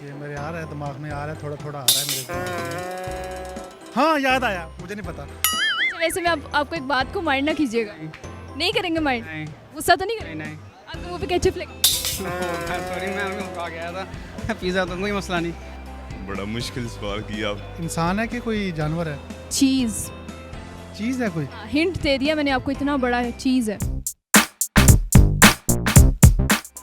ये मेरे आ रहा है, दिमाग में आ रहा है, थोड़ा थोड़ा आ रहा है मेरे दिमाग में। हाँ याद आया, मुझे नहीं पता। अच्छा, वैसे मैं आपको एक बात को माइंड ना कीजिएगा। नहीं करेंगे माइंड? नहीं गुस्सा तो नहीं करेंगे? नहीं आपके मुंह पे केचप लग सॉरी मैं आपको गया था पिज़्ज़ा तो कोई मसला नहीं। बड़ा मुश्किल सवाल किया आप। इंसान है कि कोई जानवर है? चीज़। चीज़ है कोई? हिंट दे दिया मैंने आपको, इतना बड़ा है, चीज़ है।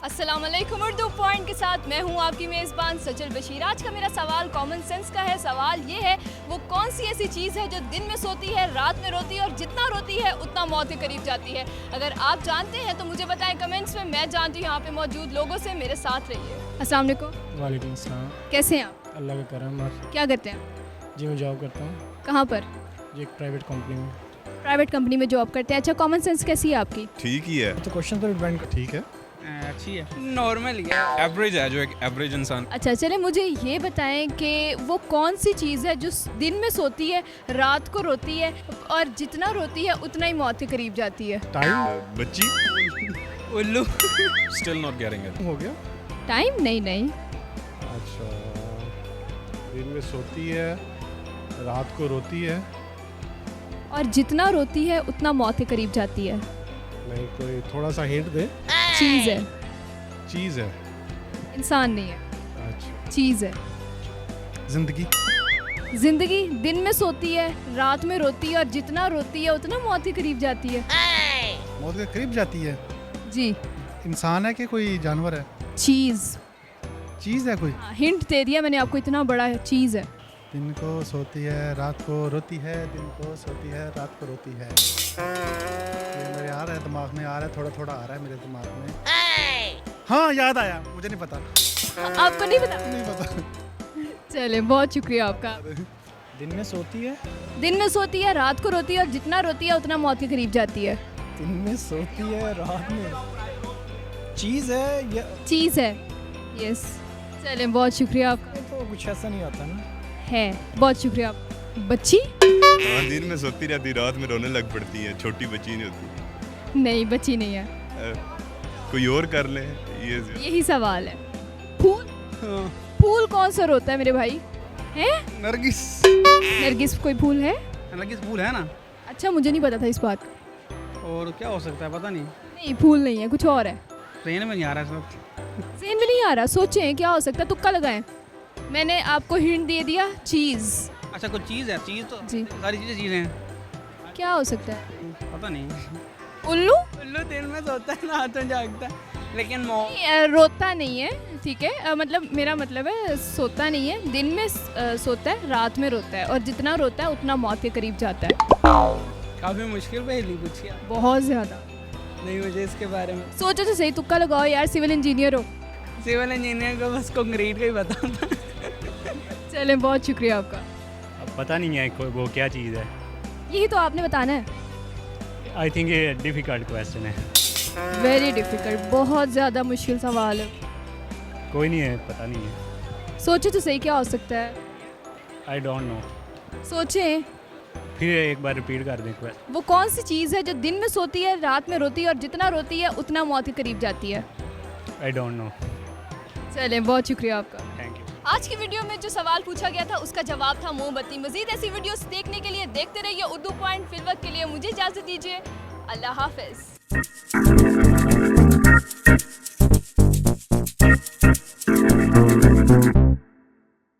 अस्सलाम वालेकुम, उर्दू पॉइंट के साथ मैं हूं आपकी मेज़बान सजल बशीर। आज का मेरा सवाल कॉमन सेंस का है। सवाल ये है, वो कौन सी ऐसी चीज़ है जो दिन में सोती है, रात में रोती है और जितना रोती है उतना मौत के करीब जाती है? अगर आप जानते हैं तो मुझे बताएं कमेंट्स में। मैं जानती हूँ यहाँ पे मौजूद लोगों से। मेरे साथ रहिए। अस्सलाम वालेकुम। वालेकुम अस्सलाम। कैसे हैं आप? अल्लाह का करम। और क्या करते हैं? जी मैं जॉब करता हूँ कहाँ पर? जी एक प्राइवेट कंपनी में। प्राइवेट कंपनी में जॉब करते हैं। अच्छा, कॉमन सेंस कैसी है आपकी? ठीक ही है। तो क्वेश्चन पर डिपेंड ठीक है। अच्छी है, नॉर्मल ही है, एवरेज है, जो एक एवरेज इंसान। अच्छा चले, मुझे ये बताएं कि वो कौन सी चीज़ है जो दिन में सोती है, रात को रोती है और जितना रोती है उतना ही मौत के करीब जाती है? टाइम बच्ची। उल्लू। Still not getting it. हो गया। टाइम? नहीं नहीं। अच्छा, दिन में सोती है, रात को रोती है। और जितना रोती है उतना मौत के करीब जाती है। नहीं, कोई थोड़ा सा हिंट दे। चीज़ है, चीज़ है। इंसान नहीं है, अच्छा, चीज़ है। जिंदगी। जिंदगी दिन में सोती है, रात में रोती है और जितना रोती है उतना मौत के करीब जाती है। मौत के करीब जाती है। जी। इंसान है कि कोई जानवर है? चीज़। चीज़ है कोई? हिंट दे दिया मैंने आपको, इतना बड़ा है, चीज़ है। दिन को सोती है, रात को रोती है, दिन को सोती है, रात को रोती है। ये मेरे आ रहा है, दिमाग में आ रहा है, थोड़ा थोड़ा आ रहा है मेरे दिमाग में। हाँ याद आया, मुझे नहीं पता। आपको नहीं पता? नहीं पता। चले, बहुत शुक्रिया आपका। दिन में सोती है, दिन में सोती है, रात को रोती है और जितना रोती है उतना मौत के करीब जाती है। दिन में सोती है, रात में चीज़ है या चीज़ है। यस। चले, बहुत शुक्रिया आपका। तो कुछ ऐसा नहीं आता ना। है, बहुत शुक्रिया आपका। बच्ची? हाँ, दिन में सोती रहती, रात में रोने लग पड़ती है। छोटी बच्ची नहीं होती। नहीं, बच्ची नहीं है। कोई और कर ले ये। यही सवाल है। फूल? फूल कौन सा रोता है मेरे भाई? हैं? नरगिस। नरगिस कोई फूल है? नरगिस फूल है ना। अच्छा, मुझे नहीं पता था इस बात का। और क्या हो सकता है, पता नहीं। नहीं, फूल नहीं है, कुछ और है। ट्रेन में नहीं आ रहा है सब। ज़हन में नहीं आ रहा। सोचें क्या हो सकता है, तुक्का लगाएं। मैंने आपको हिंट दे दिया, चीज़। अच्छा, कोई चीज़ है, चीज़ तो जी। सारी चीज़ें हैं। क्या हो सकता है? पता नहीं। उल्लू? उल्लू दिन में सोता है, रात में जागता है, लेकिन नहीं, रोता नहीं है, ठीक है। मतलब मेरा मतलब है सोता नहीं है, दिन में सोता है, रात में रोता है और जितना रोता है उतना मौत के करीब जाता है। काफ़ी मुश्किल पहेली पूछी है। बहुत ज़्यादा। नहीं मुझे इसके बारे में। सोचो तो सही, तुक्का लगाओ यार, सिविल इंजीनियर हो। सिविल इंजीनियर को बस कंक्रीट का ही पता होता है। चलें, बहुत शुक्रिया आपका। अब पता नहीं है वो क्या चीज़ है। यही तो आपने बताना है। आई थिंक ये डिफ़िकल्ट क्वेश्चन है। वेरी डिफ़िकल्ट, बहुत ज़्यादा मुश्किल सवाल है। कोई नहीं है, पता नहीं है। सोचो तो सही, क्या हो सकता है? I don't know. सोचें। फिर एक बार रिपीट कर दें क्वेश्चन। वो कौन सी चीज़ है जो दिन में सोती है, रात में रोती है और जितना रोती है उतना मौत के करीब जाती है? I don't know. चलें, बहुत शुक्रिया आपका। Thank you. आज की वीडियो में जो सवाल पूछा गया था उसका जवाब था मोमबत्ती। मजीद ऐसी वीडियोस देखने के लिए देखते रहिए उर्दू पॉइंट। फिल वक्त के लिए मुझे इजाज़त दीजिए। अल्लाह हाफ़िज़।